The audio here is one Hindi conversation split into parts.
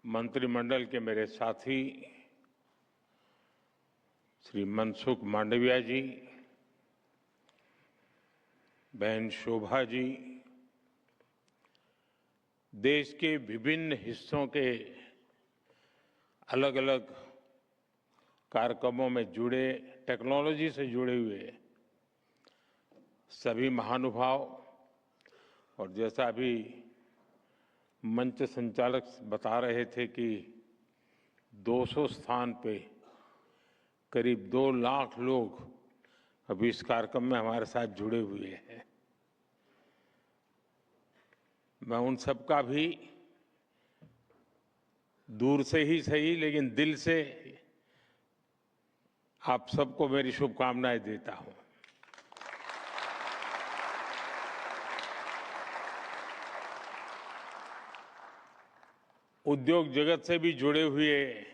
मंत्रिमंडल के मेरे साथी श्री मनसुख मांडविया जी, बहन शोभा जी, देश के विभिन्न हिस्सों के अलग अलग कार्यक्रमों में जुड़े, टेक्नोलॉजी से जुड़े हुए सभी महानुभाव, और जैसा अभी मंच संचालक बता रहे थे कि 200 स्थान पे करीब 2 लाख लोग अभी इस कार्यक्रम में हमारे साथ जुड़े हुए हैं। मैं उन सबका भी दूर से ही सही लेकिन दिल से आप सबको मेरी शुभकामनाएं देता हूं। उद्योग जगत से भी जुड़े हुए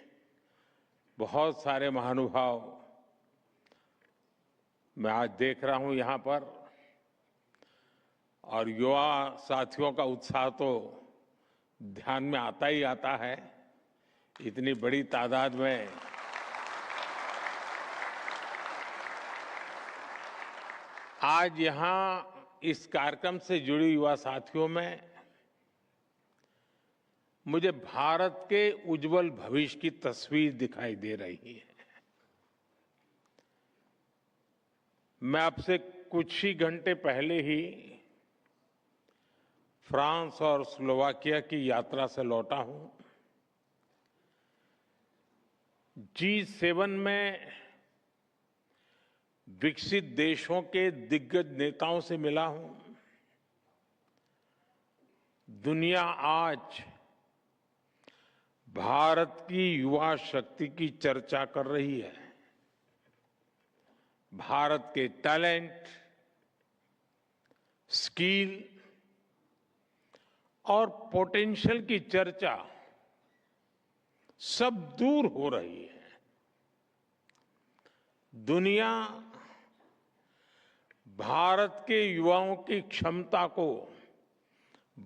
बहुत सारे महानुभाव मैं आज देख रहा हूं यहां पर, और युवा साथियों का उत्साह तो ध्यान में आता ही आता है। इतनी बड़ी तादाद में आज यहां इस कार्यक्रम से जुड़ी युवा साथियों में मुझे भारत के उज्जवल भविष्य की तस्वीर दिखाई दे रही है। मैं आपसे कुछ ही घंटे पहले ही फ्रांस और स्लोवाकिया की यात्रा से लौटा हूं। G7 में विकसित देशों के दिग्गज नेताओं से मिला हूं। दुनिया आज भारत की युवा शक्ति की चर्चा कर रही है। भारत के टैलेंट, स्किल और पोटेंशियल की चर्चा सब दूर हो रही है। दुनिया भारत के युवाओं की क्षमता को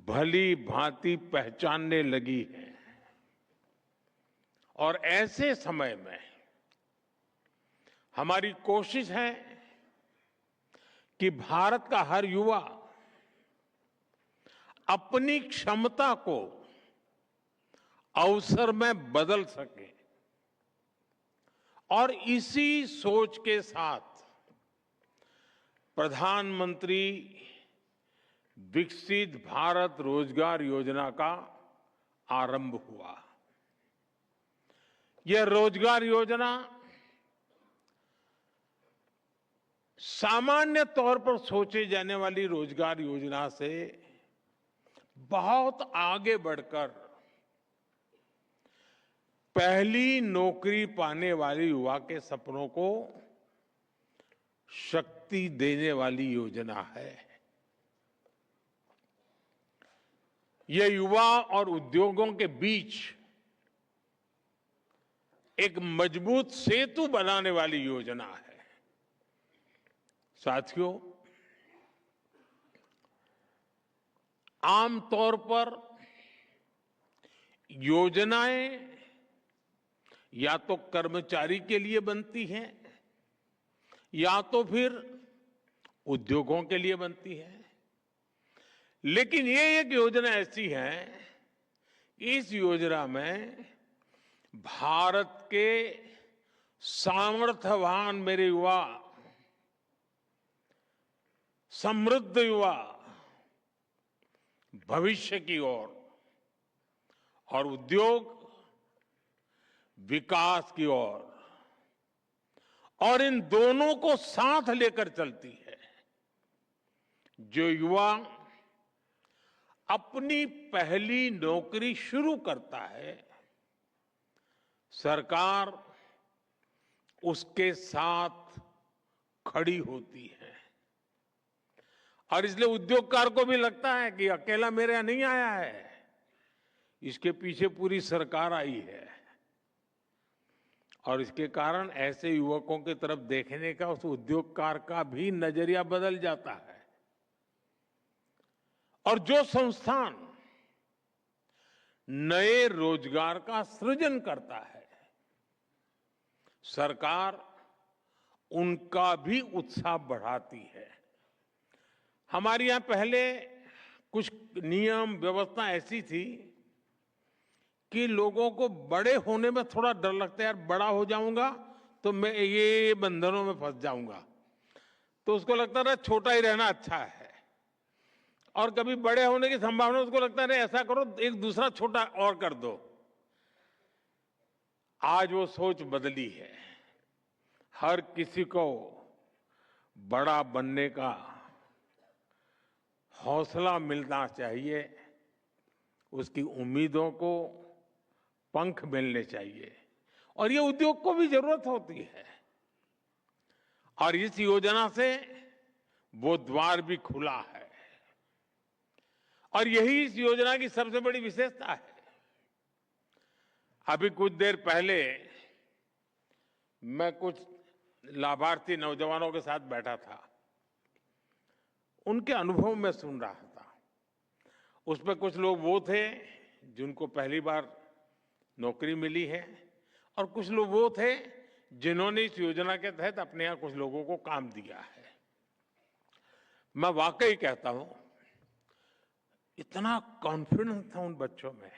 भली भांति पहचानने लगी है, और ऐसे समय में हमारी कोशिश है कि भारत का हर युवा अपनी क्षमता को अवसर में बदल सके। और इसी सोच के साथ प्रधानमंत्री विकसित भारत रोजगार योजना का आरंभ हुआ। यह रोजगार योजना सामान्य तौर पर सोचे जाने वाली रोजगार योजना से बहुत आगे बढ़कर पहली नौकरी पाने वाले युवा के सपनों को शक्ति देने वाली योजना है। यह युवा और उद्योगों के बीच एक मजबूत सेतु बनाने वाली योजना है। साथियों, आमतौर पर योजनाएं या तो कर्मचारी के लिए बनती हैं या तो फिर उद्योगों के लिए बनती है। लेकिन ये एक योजना ऐसी है, इस योजना में भारत के सामर्थ्यवान मेरे युवा, समृद्ध युवा भविष्य की ओर और उद्योग विकास की ओर, और इन दोनों को साथ लेकर चलती है। जो युवा अपनी पहली नौकरी शुरू करता है, सरकार उसके साथ खड़ी होती है। और इसलिए उद्योगकार को भी लगता है कि अकेला मेरे यहां नहीं आया है, इसके पीछे पूरी सरकार आई है। और इसके कारण ऐसे युवकों की तरफ देखने का उस उद्योगकार का भी नजरिया बदल जाता है। और जो संस्थान नए रोजगार का सृजन करता है। सरकार उनका भी उत्साह बढ़ाती है। हमारे यहां पहले कुछ नियम व्यवस्था ऐसी थी कि लोगों को बड़े होने में थोड़ा डर लगता है, यार बड़ा हो जाऊंगा तो मैं ये बंधनों में फंस जाऊंगा, तो उसको लगता था छोटा ही रहना अच्छा है। और कभी बड़े होने की संभावना, उसको लगता है ऐसा करो एक दूसरा छोटा और कर दो। आज वो सोच बदली है। हर किसी को बड़ा बनने का हौसला मिलना चाहिए, उसकी उम्मीदों को पंख मिलने चाहिए, और ये उद्योग को भी जरूरत होती है। और इस योजना से वो द्वार भी खुला है, और यही इस योजना की सबसे बड़ी विशेषता है। अभी कुछ देर पहले मैं कुछ लाभार्थी नौजवानों के साथ बैठा था, उनके अनुभव में सुन रहा था। उसमें कुछ लोग वो थे जिनको पहली बार नौकरी मिली है, और कुछ लोग वो थे जिन्होंने इस योजना के तहत अपने यहां कुछ लोगों को काम दिया है। मैं वाकई कहता हूं, इतना कॉन्फिडेंस था उन बच्चों में,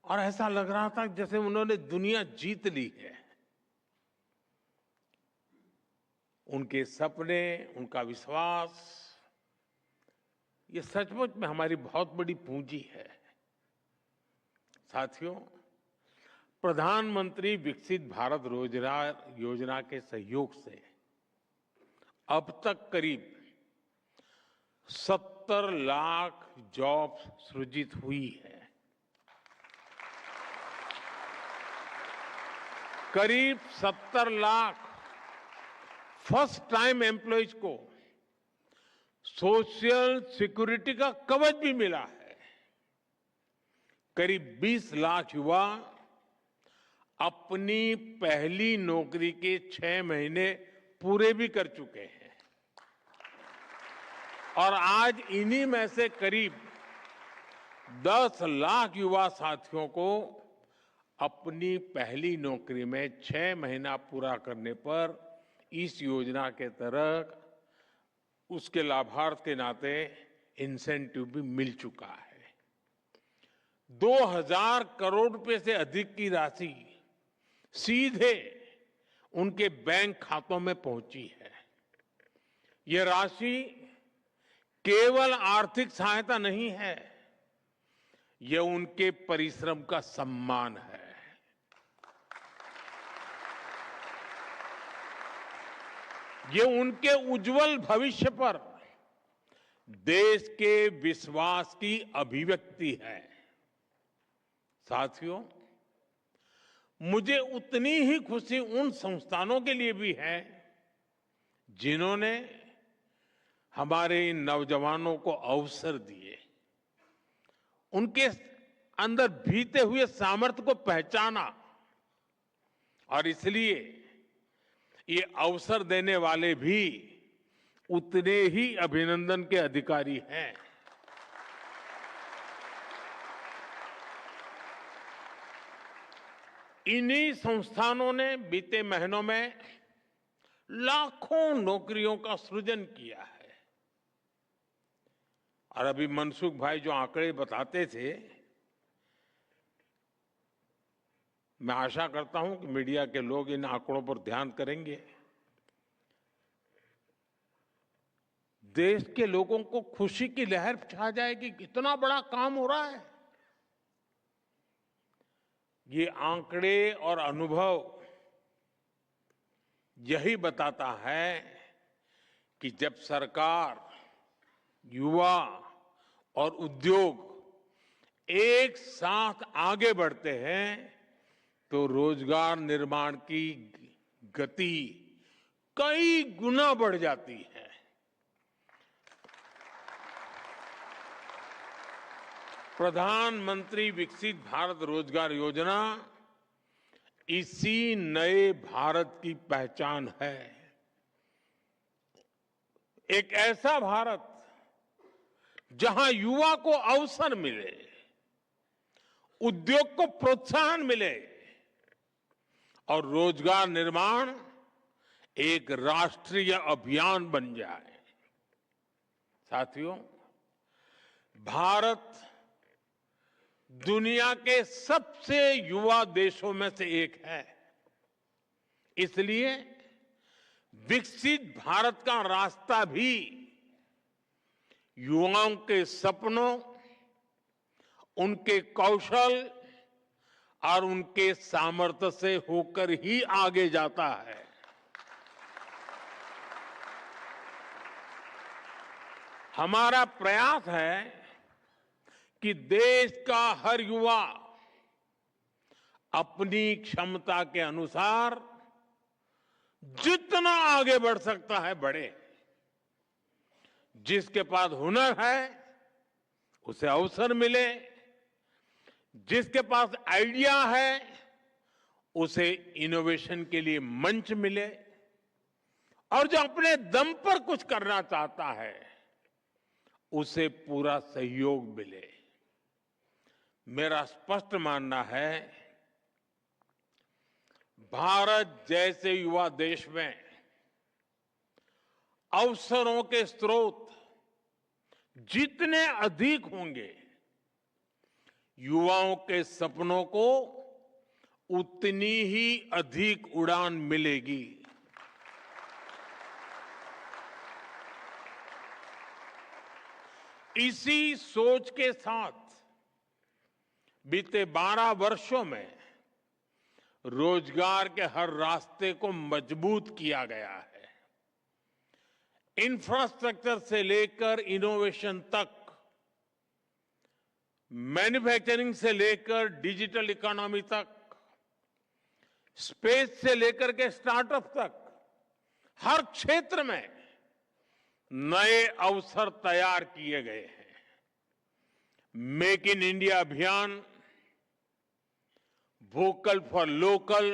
और ऐसा लग रहा था जैसे उन्होंने दुनिया जीत ली है। उनके सपने, उनका विश्वास, ये सचमुच में हमारी बहुत बड़ी पूंजी है। साथियों, प्रधानमंत्री विकसित भारत रोजगार योजना के सहयोग से अब तक करीब 70 लाख जॉब्स सृजित हुई है। करीब 70 लाख फर्स्ट टाइम एम्प्लॉयज को सोशल सिक्योरिटी का कवच भी मिला है। करीब 20 लाख युवा अपनी पहली नौकरी के 6 महीने पूरे भी कर चुके हैं, और आज इन्हीं में से करीब 10 लाख युवा साथियों को अपनी पहली नौकरी में 6 महीना पूरा करने पर इस योजना के तहत उसके लाभार्थ के नाते इंसेंटिव भी मिल चुका है। 2000 करोड़ रुपए से अधिक की राशि सीधे उनके बैंक खातों में पहुंची है। यह राशि केवल आर्थिक सहायता नहीं है, यह उनके परिश्रम का सम्मान है। ये उनके उज्जवल भविष्य पर देश के विश्वास की अभिव्यक्ति है। साथियों, मुझे उतनी ही खुशी उन संस्थानों के लिए भी है जिन्होंने हमारे इन नौजवानों को अवसर दिए, उनके अंदर भीते हुए सामर्थ्य को पहचाना, और इसलिए ये अवसर देने वाले भी उतने ही अभिनंदन के अधिकारी हैं। इन्हीं संस्थानों ने बीते महीनों में लाखों नौकरियों का सृजन किया है। और अभी मनसुख भाई जो आंकड़े बताते थे, मैं आशा करता हूं कि मीडिया के लोग इन आंकड़ों पर ध्यान करेंगे। देश के लोगों को खुशी की लहर छा जाएगी, कितना बड़ा काम हो रहा है। ये आंकड़े और अनुभव यही बताता है कि जब सरकार, युवा और उद्योग एक साथ आगे बढ़ते हैं तो रोजगार निर्माण की गति कई गुना बढ़ जाती है। प्रधानमंत्री विकसित भारत रोजगार योजना इसी नए भारत की पहचान है। एक ऐसा भारत जहां युवा को अवसर मिले, उद्योग को प्रोत्साहन मिले और रोजगार निर्माण एक राष्ट्रीय अभियान बन जाए। साथियों, भारत दुनिया के सबसे युवा देशों में से एक है। इसलिए विकसित भारत का रास्ता भी युवाओं के सपनों, उनके कौशल और उनके सामर्थ्य से होकर ही आगे जाता है। हमारा प्रयास है कि देश का हर युवा अपनी क्षमता के अनुसार जितना आगे बढ़ सकता है बढ़े। जिसके पास हुनर है उसे अवसर मिले, जिसके पास आइडिया है उसे इनोवेशन के लिए मंच मिले, और जो अपने दम पर कुछ करना चाहता है उसे पूरा सहयोग मिले। मेरा स्पष्ट मानना है, भारत जैसे युवा देश में अवसरों के स्रोत जितने अधिक होंगे, युवाओं के सपनों को उतनी ही अधिक उड़ान मिलेगी। इसी सोच के साथ बीते 12 वर्षों में रोजगार के हर रास्ते को मजबूत किया गया है। इंफ्रास्ट्रक्चर से लेकर इनोवेशन तक, मैन्युफैक्चरिंग से लेकर डिजिटल इकोनॉमी तक, स्पेस से लेकर के स्टार्टअप तक, हर क्षेत्र में नए अवसर तैयार किए गए हैं। मेक इन इंडिया अभियान, वोकल फॉर लोकल,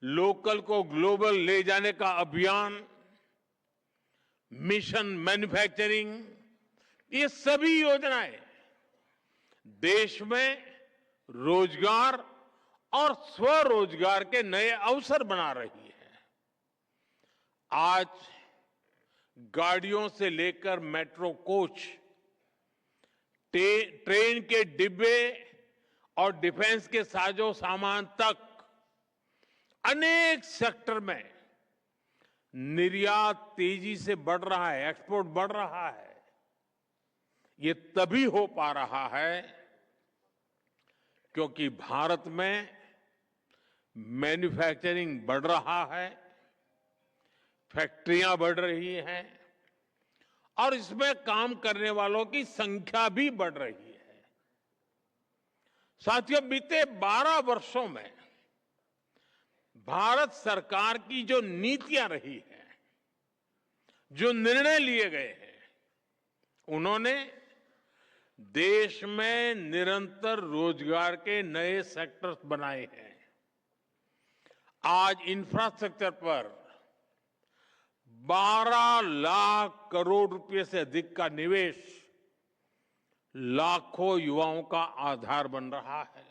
लोकल को ग्लोबल ले जाने का अभियान, मिशन मैन्युफैक्चरिंग, ये सभी योजनाएं देश में रोजगार और स्वरोजगार के नए अवसर बना रही है। आज गाड़ियों से लेकर मेट्रो कोच, ट्रेन के डिब्बे और डिफेंस के साजो सामान तक अनेक सेक्टर में निर्यात तेजी से बढ़ रहा है, एक्सपोर्ट बढ़ रहा है। ये तभी हो पा रहा है क्योंकि भारत में मैन्युफैक्चरिंग बढ़ रहा है, फैक्ट्रियां बढ़ रही हैं और इसमें काम करने वालों की संख्या भी बढ़ रही है। साथियों, बीते 12 वर्षों में भारत सरकार की जो नीतियां रही हैं, जो निर्णय लिए गए हैं, उन्होंने देश में निरंतर रोजगार के नए सेक्टर्स बनाए हैं। आज इंफ्रास्ट्रक्चर पर 12 लाख करोड़ रुपए से अधिक का निवेश लाखों युवाओं का आधार बन रहा है।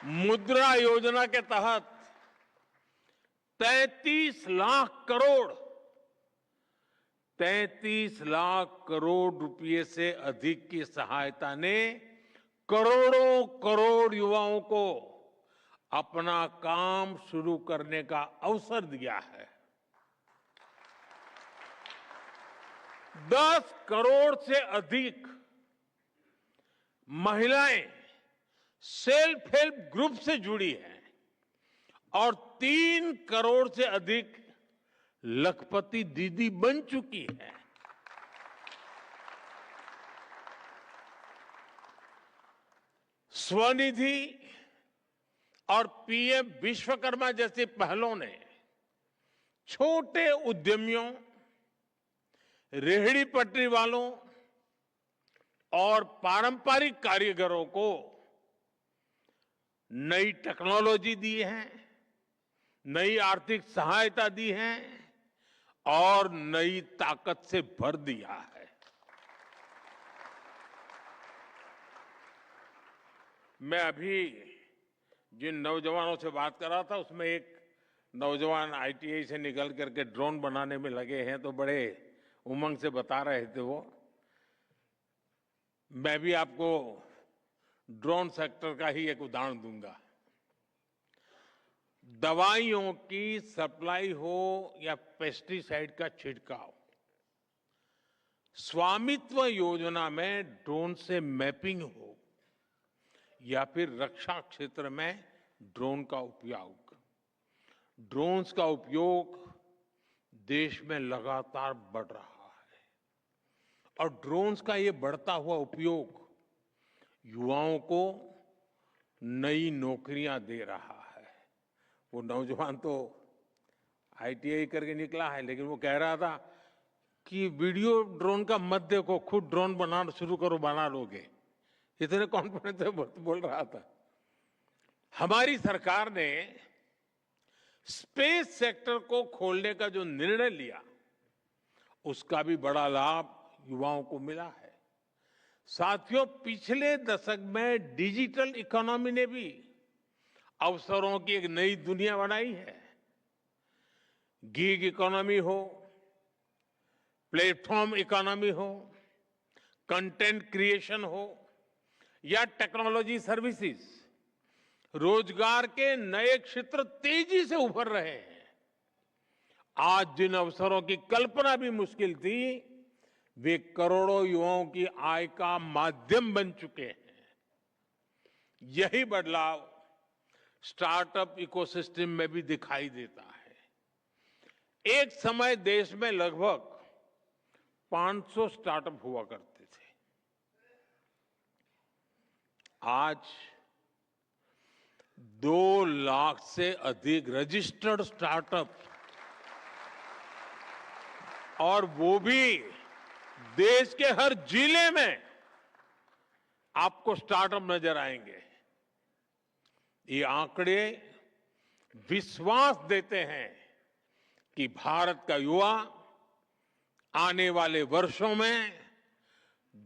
मुद्रा योजना के तहत 33 लाख करोड़ रुपए से अधिक की सहायता ने करोड़ों करोड़ युवाओं को अपना काम शुरू करने का अवसर दिया है। 10 करोड़ से अधिक महिलाएं सेल्फ हेल्प ग्रुप से जुड़ी हैं और 3 करोड़ से अधिक लखपति दीदी बन चुकी है। स्वनिधि और पीएम विश्वकर्मा जैसी पहलों ने छोटे उद्यमियों, रेहड़ी पटरी वालों और पारंपरिक कारीगरों को नई टेक्नोलॉजी दी है, नई आर्थिक सहायता दी है और नई ताकत से भर दिया है। मैं अभी जिन नौजवानों से बात कर रहा था उसमें एक नौजवान आईटीआई से निकल करके ड्रोन बनाने में लगे हैं, तो बड़े उमंग से बता रहे थे वो। मैं भी आपको ड्रोन सेक्टर का ही एक उदाहरण दूंगा। दवाइयों की सप्लाई हो या पेस्टिसाइड का छिड़काव, स्वामित्व योजना में ड्रोन से मैपिंग हो या फिर रक्षा क्षेत्र में ड्रोन का उपयोग, ड्रोन्स का उपयोग देश में लगातार बढ़ रहा है और ड्रोन्स का ये बढ़ता हुआ उपयोग युवाओं को नई नौकरियां दे रहा है। वो नौजवान तो आईटीआई करके निकला है, लेकिन वो कह रहा था कि वीडियो ड्रोन का मत देखो, खुद ड्रोन बनाना शुरू करो, बना लोगे। इतने कॉन्फिडेंस से बोल रहा था। हमारी सरकार ने स्पेस सेक्टर को खोलने का जो निर्णय लिया, उसका भी बड़ा लाभ युवाओं को मिला है। साथियों, पिछले दशक में डिजिटल इकोनॉमी ने भी अवसरों की एक नई दुनिया बनाई है। गिग इकोनॉमी हो, प्लेटफॉर्म इकोनॉमी हो, कंटेंट क्रिएशन हो या टेक्नोलॉजी सर्विसेज, रोजगार के नए क्षेत्र तेजी से उभर रहे हैं। आज जिन अवसरों की कल्पना भी मुश्किल थी, वे करोड़ों युवाओं की आय का माध्यम बन चुके हैं। यही बदलाव स्टार्टअप इकोसिस्टम में भी दिखाई देता है। एक समय देश में लगभग 500 स्टार्टअप हुआ करते थे। आज 2 लाख से अधिक रजिस्टर्ड स्टार्टअप, और वो भी देश के हर जिले में आपको स्टार्टअप नजर आएंगे। ये आंकड़े विश्वास देते हैं कि भारत का युवा आने वाले वर्षों में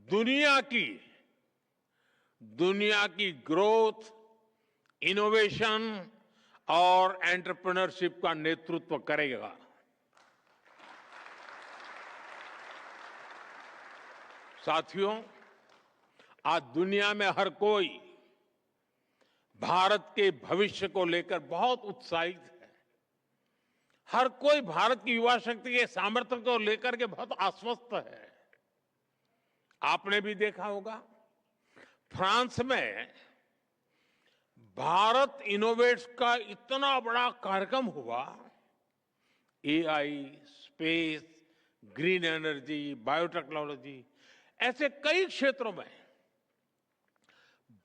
दुनिया की ग्रोथ, इनोवेशन और एंटरप्रेन्योरशिप का नेतृत्व करेगा। साथियों, आज दुनिया में हर कोई भारत के भविष्य को लेकर बहुत उत्साहित है। हर कोई भारत की युवा शक्ति के सामर्थ्य को लेकर के बहुत आश्वस्त है। आपने भी देखा होगा, फ्रांस में भारत इनोवेट्स का इतना बड़ा कार्यक्रम हुआ। AI, space, green energy, biotechnology, ऐसे कई क्षेत्रों में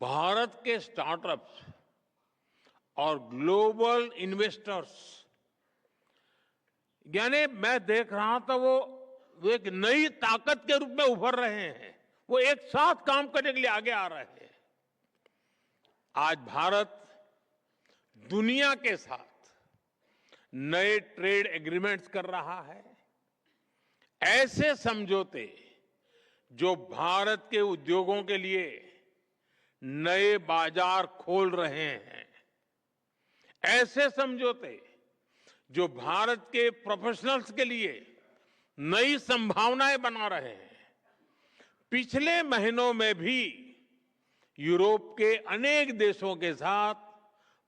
भारत के स्टार्टअप्स और ग्लोबल इन्वेस्टर्स, यानी मैं देख रहा था वो एक नई ताकत के रूप में उभर रहे हैं। वो एक साथ काम करने के लिए आगे आ रहे हैं। आज भारत दुनिया के साथ नए ट्रेड एग्रीमेंट्स कर रहा है। ऐसे समझौते जो भारत के उद्योगों के लिए नए बाजार खोल रहे हैं, ऐसे समझौते जो भारत के प्रोफेशनल्स के लिए नई संभावनाएं बना रहे हैं। पिछले महीनों में भी यूरोप के अनेक देशों के साथ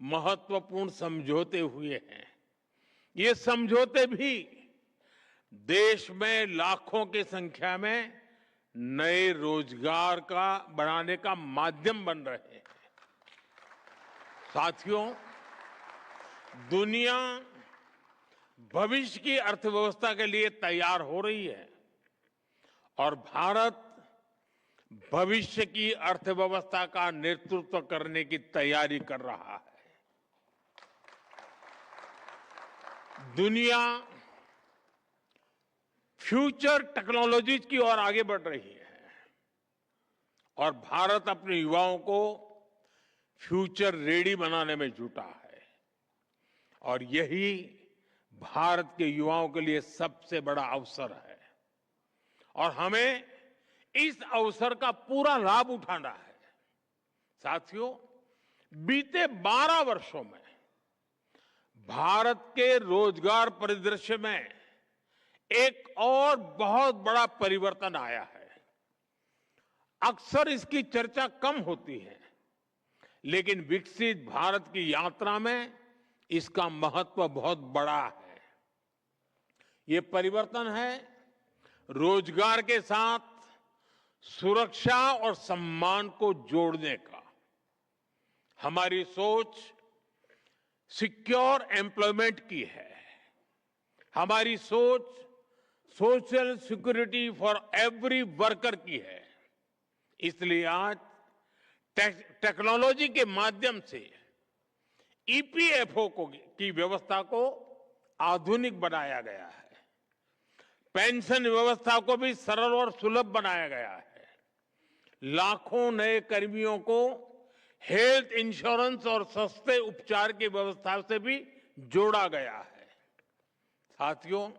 महत्वपूर्ण समझौते हुए हैं। ये समझौते भी देश में लाखों की संख्या में नए रोजगार का बनाने का माध्यम बन रहे हैं। साथियों, दुनिया भविष्य की अर्थव्यवस्था के लिए तैयार हो रही है और भारत भविष्य की अर्थव्यवस्था का नेतृत्व करने की तैयारी कर रहा है। दुनिया फ्यूचर टेक्नोलॉजीज की ओर आगे बढ़ रही है और भारत अपने युवाओं को फ्यूचर रेडी बनाने में जुटा है और यही भारत के युवाओं के लिए सबसे बड़ा अवसर है और हमें इस अवसर का पूरा लाभ उठाना है। साथियों, बीते 12 वर्षों में भारत के रोजगार परिदृश्य में एक और बहुत बड़ा परिवर्तन आया है। अक्सर इसकी चर्चा कम होती है, लेकिन विकसित भारत की यात्रा में इसका महत्व बहुत बड़ा है। ये परिवर्तन है रोजगार के साथ सुरक्षा और सम्मान को जोड़ने का। हमारी सोच सिक्योर एम्प्लॉयमेंट की है। हमारी सोच social security for every worker की है। इसलिए आज टेक्नोलॉजी के माध्यम से ईपीएफओ की व्यवस्था को आधुनिक बनाया गया है। पेंशन व्यवस्था को भी सरल और सुलभ बनाया गया है। लाखों नए कर्मियों को हेल्थ इंश्योरेंस और सस्ते उपचार की व्यवस्था से भी जोड़ा गया है। साथियों,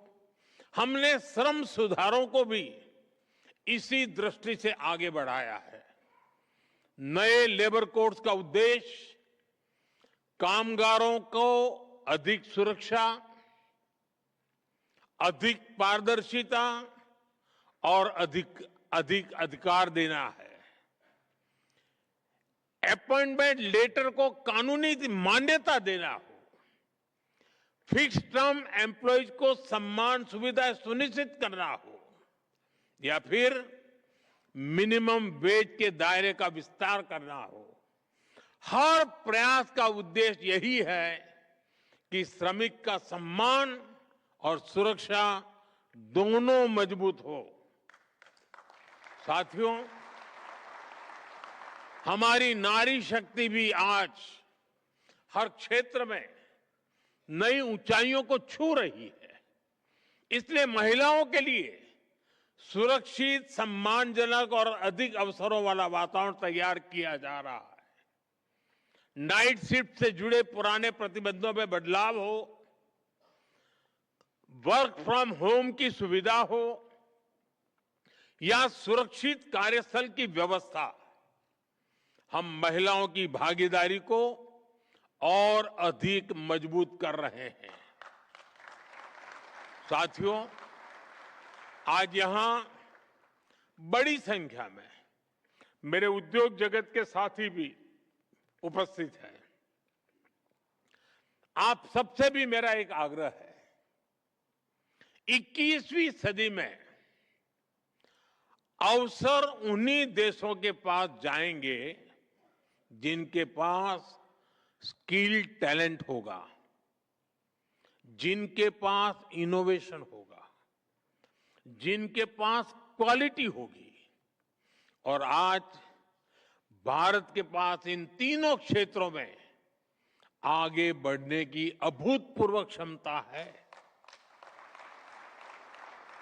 हमने श्रम सुधारों को भी इसी दृष्टि से आगे बढ़ाया है। नए लेबर कोड्स का उद्देश्य कामगारों को अधिक सुरक्षा, अधिक पारदर्शिता और अधिक अधिकार देना है। अपॉइंटमेंट लेटर को कानूनी मान्यता देना हो, फिक्स टर्म एम्प्लॉयज को सम्मान सुविधा सुनिश्चित करना हो, या फिर मिनिमम वेज के दायरे का विस्तार करना हो, हर प्रयास का उद्देश्य यही है कि श्रमिक का सम्मान और सुरक्षा दोनों मजबूत हो। साथियों, हमारी नारी शक्ति भी आज हर क्षेत्र में नई ऊंचाइयों को छू रही है। इसलिए महिलाओं के लिए सुरक्षित, सम्मानजनक और अधिक अवसरों वाला वातावरण तैयार किया जा रहा है। नाइट शिफ्ट से जुड़े पुराने प्रतिबंधों में बदलाव हो, वर्क फ्रॉम होम की सुविधा हो या सुरक्षित कार्यस्थल की व्यवस्था, हम महिलाओं की भागीदारी को और अधिक मजबूत कर रहे हैं। साथियों, आज यहां बड़ी संख्या में मेरे उद्योग जगत के साथी भी उपस्थित हैं। आप सबसे भी मेरा एक आग्रह है, 21वीं सदी में अवसर उन्हीं देशों के पास जाएंगे जिनके पास स्किल टैलेंट होगा, जिनके पास इनोवेशन होगा, जिनके पास क्वालिटी होगी। और आज भारत के पास इन तीनों क्षेत्रों में आगे बढ़ने की अभूतपूर्व क्षमता है।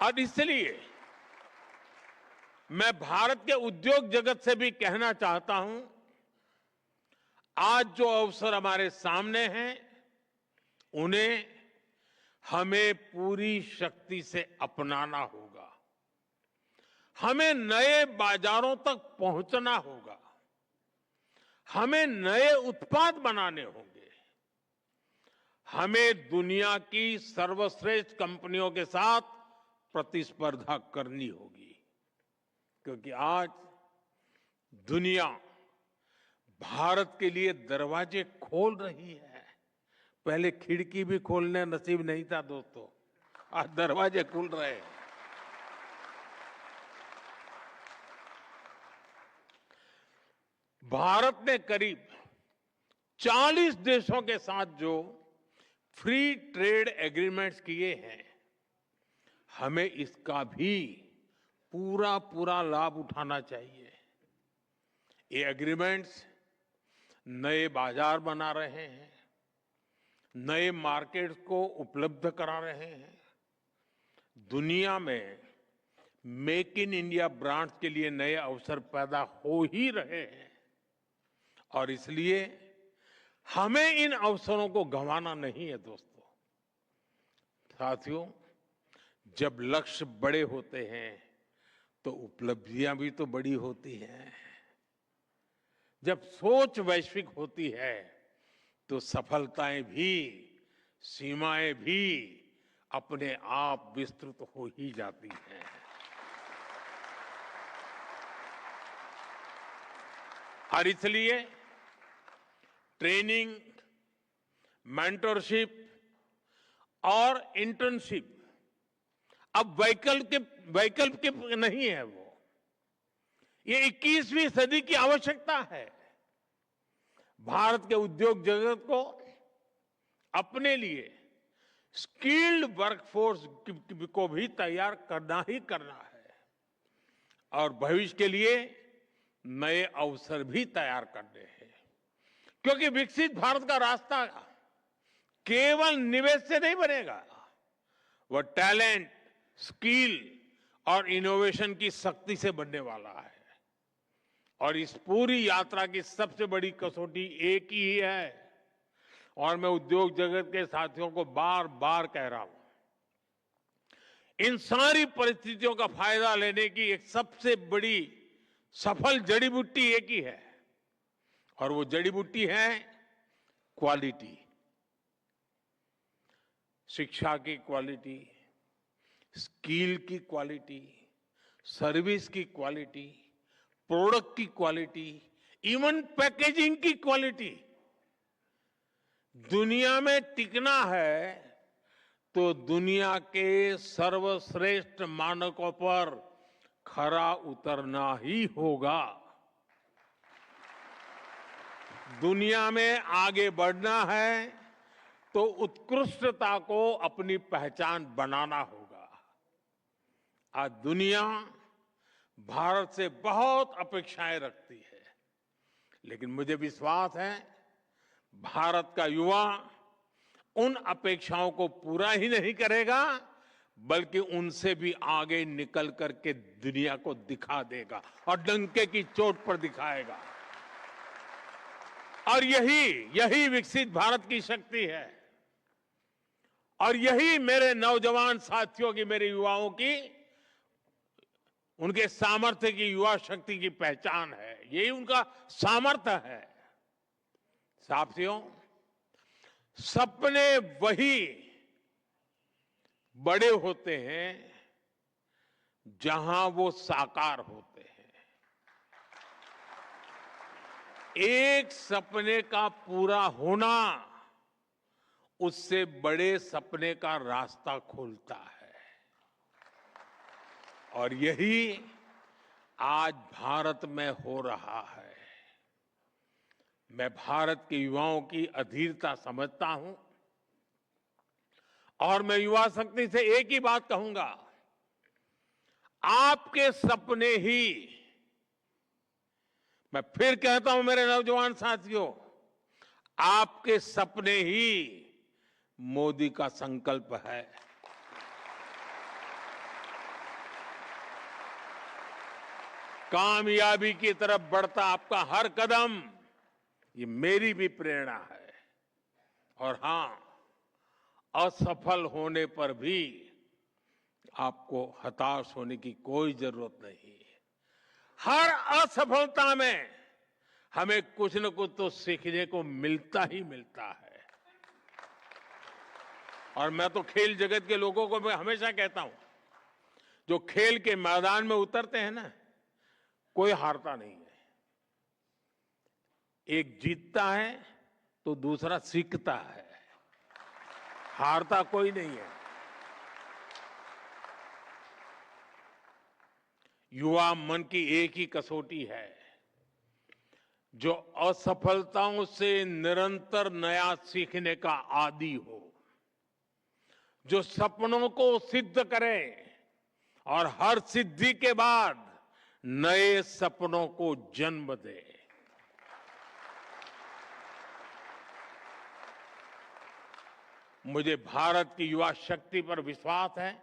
और इसलिए मैं भारत के उद्योग जगत से भी कहना चाहता हूं, आज जो अवसर हमारे सामने हैं, उन्हें हमें पूरी शक्ति से अपनाना होगा। हमें नए बाजारों तक पहुंचना होगा। हमें नए उत्पाद बनाने होंगे। हमें दुनिया की सर्वश्रेष्ठ कंपनियों के साथ प्रतिस्पर्धा करनी होगी, क्योंकि आज दुनिया भारत के लिए दरवाजे खोल रही है। पहले खिड़की भी खोलने नसीब नहीं था दोस्तों, आज दरवाजे खुल रहे हैं। भारत ने करीब 40 देशों के साथ जो फ्री ट्रेड एग्रीमेंट्स किए हैं, हमें इसका भी पूरा लाभ उठाना चाहिए। ये एग्रीमेंट्स नए बाजार बना रहे हैं, नए मार्केट्स को उपलब्ध करा रहे हैं, दुनिया में मेक इन इंडिया ब्रांड्स के लिए नए अवसर पैदा हो ही रहे हैं। और इसलिए हमें इन अवसरों को गंवाना नहीं है दोस्तों। साथियों, जब लक्ष्य बड़े होते हैं तो उपलब्धियां भी तो बड़ी होती हैं। जब सोच वैश्विक होती है तो सफलताएं भी, सीमाएं भी अपने आप विस्तृत हो ही जाती हैं। और इसलिए ट्रेनिंग, मेंटरशिप और इंटर्नशिप अब वैकल्पिक नहीं है। वो ये 21वीं सदी की आवश्यकता है। भारत के उद्योग जगत को अपने लिए स्किल्ड वर्कफोर्स को भी तैयार करना ही करना है और भविष्य के लिए नए अवसर भी तैयार करने हैं। क्योंकि विकसित भारत का रास्ता केवल निवेश से नहीं बनेगा, वह टैलेंट, स्किल और इनोवेशन की शक्ति से बनने वाला है। और इस पूरी यात्रा की सबसे बड़ी कसौटी एक ही है और मैं उद्योग जगत के साथियों को बार बार कह रहा हूं, इन सारी परिस्थितियों का फायदा लेने की एक सबसे बड़ी सफल जड़ी बूटी एक ही है और वो जड़ी बूटी है क्वालिटी। शिक्षा की क्वालिटी, स्किल की क्वालिटी, सर्विस की क्वालिटी, प्रोडक्ट की क्वालिटी, इवन पैकेजिंग की क्वालिटी। दुनिया में टिकना है तो दुनिया के सर्वश्रेष्ठ मानकों पर खरा उतरना ही होगा। दुनिया में आगे बढ़ना है तो उत्कृष्टता को अपनी पहचान बनाना होगा। आज दुनिया भारत से बहुत अपेक्षाएं रखती है, लेकिन मुझे विश्वास है भारत का युवा उन अपेक्षाओं को पूरा ही नहीं करेगा बल्कि उनसे भी आगे निकल करके दुनिया को दिखा देगा और डंके की चोट पर दिखाएगा। और यही विकसित भारत की शक्ति है और यही मेरे नौजवान साथियों की, मेरे युवाओं की, उनके सामर्थ्य की, युवा शक्ति की पहचान है। यही उनका सामर्थ्य है। साथियों, सपने वही बड़े होते हैं जहां वो साकार होते हैं। एक सपने का पूरा होना उससे बड़े सपने का रास्ता खोलता है और यही आज भारत में हो रहा है। मैं भारत के युवाओं की अधीरता समझता हूं और मैं युवा शक्ति से एक ही बात कहूंगा, आपके सपने ही, मैं फिर कहता हूं मेरे नौजवान साथियों, आपके सपने ही मोदी का संकल्प है। कामयाबी की तरफ बढ़ता आपका हर कदम ये मेरी भी प्रेरणा है। और हां, असफल होने पर भी आपको हताश होने की कोई जरूरत नहीं। हर असफलता में हमें कुछ न कुछ तो सीखने को मिलता ही मिलता है। और मैं तो खेल जगत के लोगों को मैं हमेशा कहता हूं, जो खेल के मैदान में उतरते हैं ना, कोई हारता नहीं है। एक जीतता है तो दूसरा सीखता है, हारता कोई नहीं है। युवा मन की एक ही कसौटी है, जो असफलताओं से निरंतर नया सीखने का आदी हो, जो सपनों को सिद्ध करे और हर सिद्धि के बाद नए सपनों को जन्म दे। मुझे भारत की युवा शक्ति पर विश्वास है,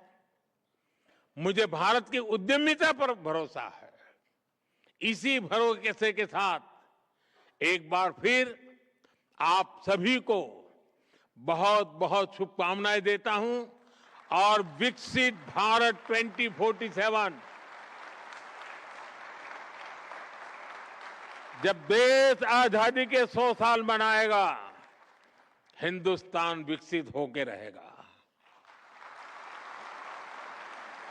मुझे भारत की उद्यमिता पर भरोसा है। इसी भरोसे के साथ एक बार फिर आप सभी को बहुत बहुत शुभकामनाएं देता हूं और विकसित भारत 2047 जब देश आजादी के 100 साल मनाएगा, हिंदुस्तान विकसित होकर रहेगा।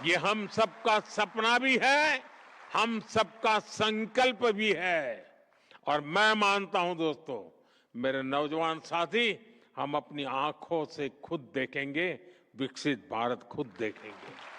ये हम सबका सपना भी है, हम सबका संकल्प भी है। और मैं मानता हूं दोस्तों, मेरे नौजवान साथी, हम अपनी आंखों से खुद देखेंगे, विकसित भारत खुद देखेंगे।